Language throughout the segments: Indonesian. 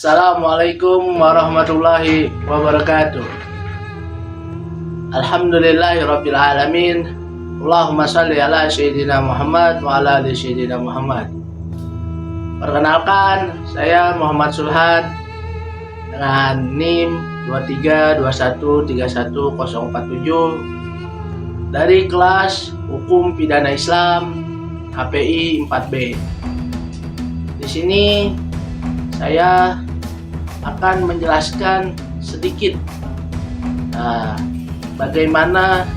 Assalamualaikum warahmatullahi wabarakatuh. Alhamdulillahirabbil alamin. Allahumma shalli ala sayyidina Muhammad wa ala ali sayyidina Muhammad. Perkenalkan, saya Muhammad Sulhan dengan NIM 23213131047 dari kelas Hukum Pidana Islam HPI 4B. Di sini saya akan menjelaskan sedikit bagaimana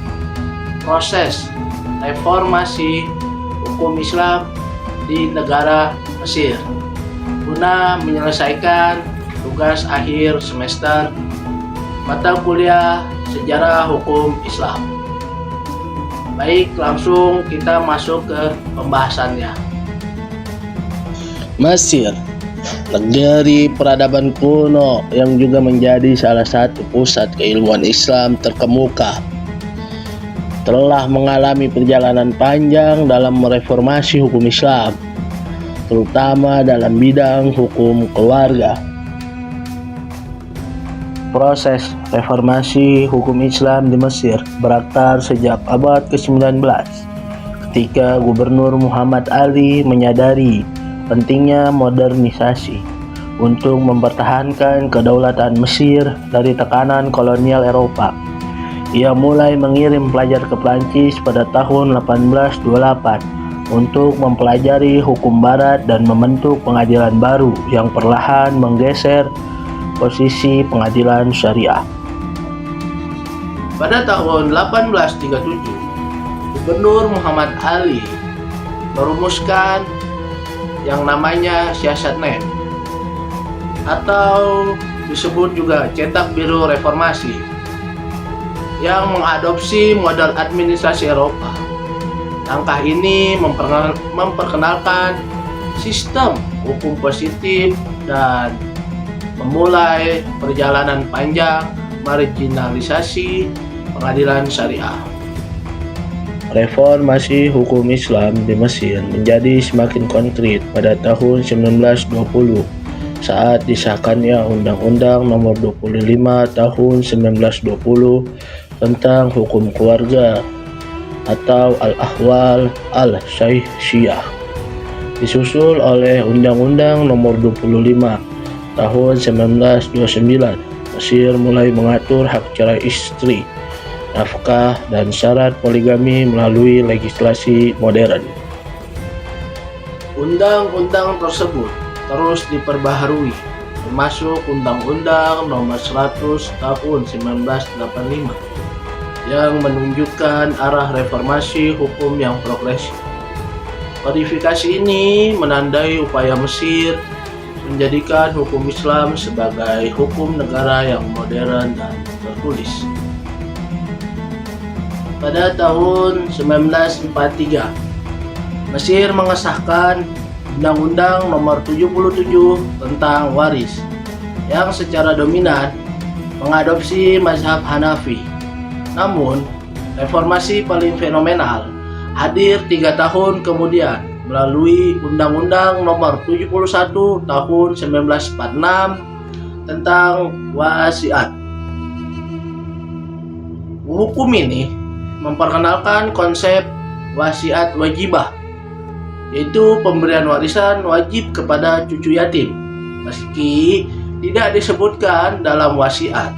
proses reformasi hukum Islam di negara Mesir guna menyelesaikan tugas akhir semester mata kuliah Sejarah Hukum Islam. Baik, langsung kita masuk ke pembahasannya. Mesir, negeri peradaban kuno yang juga menjadi salah satu pusat keilmuan Islam terkemuka, telah mengalami perjalanan panjang dalam mereformasi hukum Islam, terutama dalam bidang hukum keluarga. Proses reformasi hukum Islam di Mesir berakar sejak abad ke-19 ketika Gubernur Muhammad Ali menyadari pentingnya modernisasi untuk mempertahankan kedaulatan Mesir dari tekanan kolonial Eropa. Ia mulai mengirim pelajar ke Prancis pada tahun 1828 untuk mempelajari hukum barat dan membentuk pengadilan baru yang perlahan menggeser posisi pengadilan syariah. Pada tahun 1837, Gubernur Muhammad Ali merumuskan yang namanya Siasat Nem atau disebut juga Cetak Biru Reformasi yang mengadopsi model administrasi Eropa. Langkah ini memperkenalkan sistem hukum positif dan memulai perjalanan panjang marginalisasi pengadilan syariah. Reformasi hukum Islam di Mesir menjadi semakin konkret pada tahun 1920 saat disahkannya Undang-Undang Nomor 25 Tahun 1920 tentang hukum keluarga atau Al-Ahwal Al-Syaihsyah, disusul oleh Undang-Undang Nomor 25 Tahun 1929. Mesir mulai mengatur hak cerai istri, nafkah, dan syarat poligami melalui legislasi modern. Undang-undang tersebut terus diperbaharui, termasuk Undang-Undang Nomor 100 Tahun 1985 yang menunjukkan arah reformasi hukum yang progresif. Kodifikasi ini menandai upaya Mesir menjadikan hukum Islam sebagai hukum negara yang modern dan tertulis. Pada tahun 1943, Mesir mengesahkan Undang-Undang Nomor 77 tentang waris yang secara dominan mengadopsi mazhab Hanafi. Namun, reformasi paling fenomenal hadir 3 tahun kemudian melalui Undang-Undang Nomor 71 Tahun 1946 tentang wasiat. Hukum ini memperkenalkan konsep wasiat wajibah, yaitu pemberian warisan wajib kepada cucu yatim, meski tidak disebutkan dalam wasiat.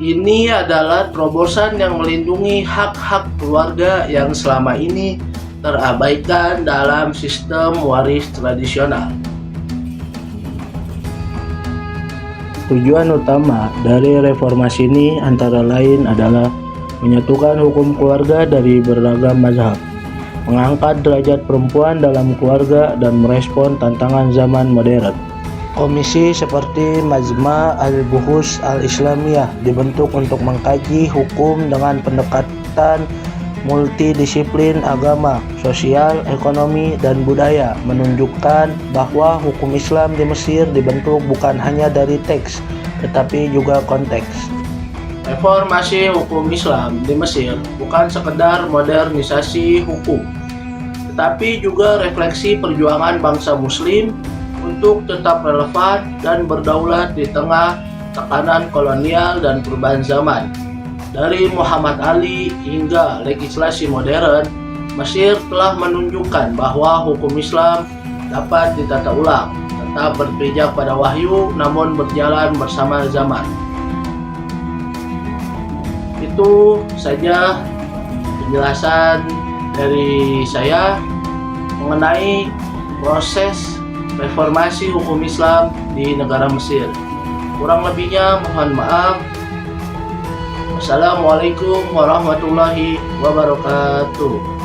Ini adalah terobosan yang melindungi hak-hak keluarga yang selama ini terabaikan dalam sistem waris tradisional. Tujuan utama dari reformasi ini antara lain adalah menyatukan hukum keluarga dari beragam mazhab, mengangkat derajat perempuan dalam keluarga, dan merespon tantangan zaman modern. Komisi seperti Majma' al-Buhus al-Islamiyah dibentuk untuk mengkaji hukum dengan pendekatan multidisiplin agama, sosial, ekonomi, dan budaya, menunjukkan bahwa hukum Islam di Mesir dibentuk bukan hanya dari teks, tetapi juga konteks. Reformasi hukum Islam di Mesir bukan sekedar modernisasi hukum, tetapi juga refleksi perjuangan bangsa Muslim untuk tetap relevan dan berdaulat di tengah tekanan kolonial dan perubahan zaman. Dari Muhammad Ali hingga legislasi modern, Mesir telah menunjukkan bahwa hukum Islam dapat ditata ulang, tetap berpijak pada wahyu namun berjalan bersama zaman. Itu saja penjelasan dari saya mengenai proses reformasi hukum Islam di negara Mesir. Kurang lebihnya mohon maaf. Wassalamualaikum warahmatullahi wabarakatuh.